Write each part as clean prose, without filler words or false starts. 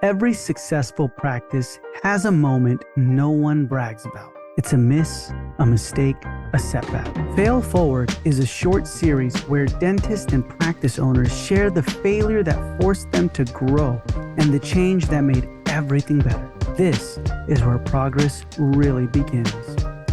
Every successful practice has a moment no one brags about. It's a miss, a mistake, a setback. Fail Forward is a short series where dentists and practice owners share the failure that forced them to grow and the change that made everything better. This is where progress really begins.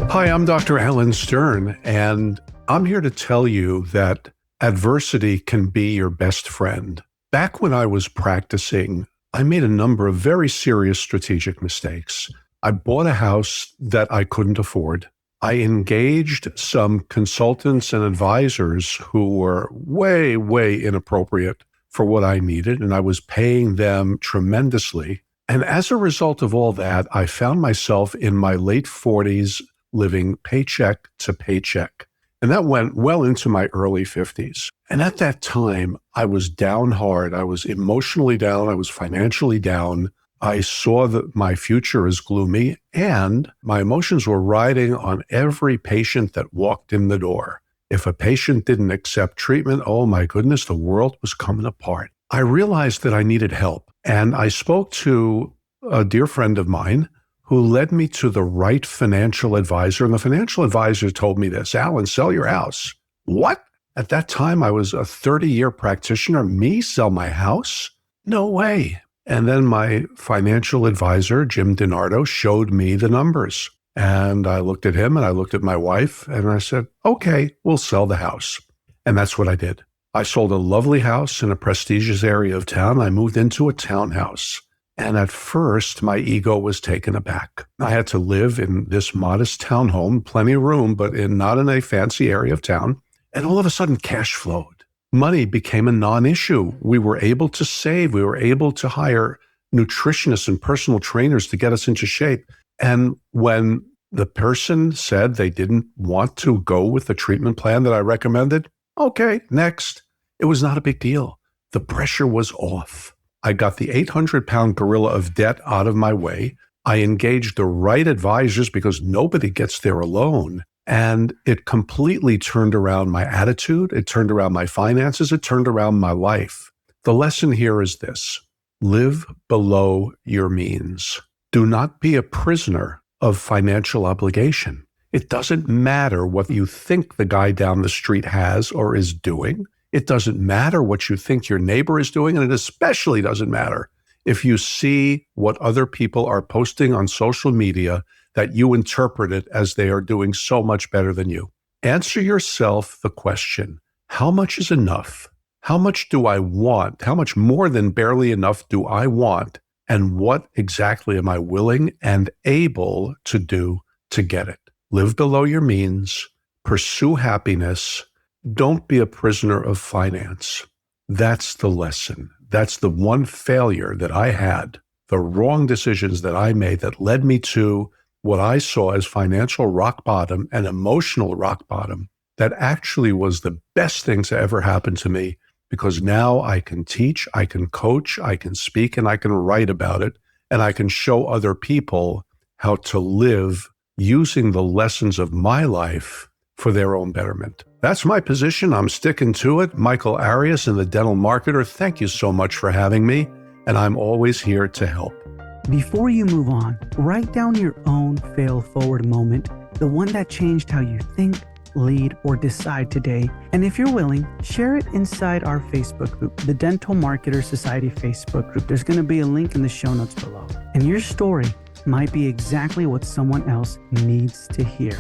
Hi, I'm Dr. Alan Stern, and I'm here to tell you that adversity can be your best friend. Back when I was practicing, I made a number of very serious strategic mistakes. I bought a house that I couldn't afford. I engaged some consultants and advisors who were way, way inappropriate for what I needed, and I was paying them tremendously. And as a result of all that, I found myself in my late 40s living paycheck to paycheck. And that went well into my early 50s. And at that time, I was down hard. I was emotionally down. I was financially down. I saw that my future is gloomy, and my emotions were riding on every patient that walked in the door. If a patient didn't accept treatment, oh my goodness, the world was coming apart. I realized that I needed help, and I spoke to a dear friend of mine who led me to the right financial advisor. And the financial advisor told me this: Alan, sell your house. What? At that time, I was a 30-year practitioner. Me sell my house? No way. And then my financial advisor, Jim DiNardo, showed me the numbers. And I looked at him and I looked at my wife and I said, okay, we'll sell the house. And that's what I did. I sold a lovely house in a prestigious area of town. I moved into a townhouse. And at first, my ego was taken aback. I had to live in this modest townhome, plenty of room, but not in a fancy area of town. And all of a sudden, cash flowed. Money became a non-issue. We were able to save. We were able to hire nutritionists and personal trainers to get us into shape. And when the person said they didn't want to go with the treatment plan that I recommended, okay, next. It was not a big deal. The pressure was off. I got the 800-pound gorilla of debt out of my way. I engaged the right advisors because nobody gets there alone. And it completely turned around my attitude. It turned around my finances. It turned around my life. The lesson here is this: live below your means. Do not be a prisoner of financial obligation. It doesn't matter what you think the guy down the street has or is doing. It doesn't matter what you think your neighbor is doing. And it especially doesn't matter if you see what other people are posting on social media that you interpret it as they are doing so much better than you. Answer yourself the question: how much is enough? How much do I want? How much more than barely enough do I want? And what exactly am I willing and able to do to get it? Live below your means. Pursue happiness. Don't be a prisoner of finance. That's the lesson. That's the one failure that I had, the wrong decisions that I made that led me to what I saw as financial rock bottom and emotional rock bottom. That actually was the best thing to ever happen to me, because now I can teach, I can coach, I can speak, and I can write about it, and I can show other people how to live using the lessons of my life for their own betterment. That's my position. I'm sticking to it. Michael Arias and the Dental Marketer, thank you so much for having me, and I'm always here to help. Before you move on, write down your own fail forward moment, the one that changed how you think, lead, or decide today. And if you're willing, share it inside our Facebook group, the Dental Marketer Society Facebook group. There's going to be a link in the show notes below. And your story might be exactly what someone else needs to hear.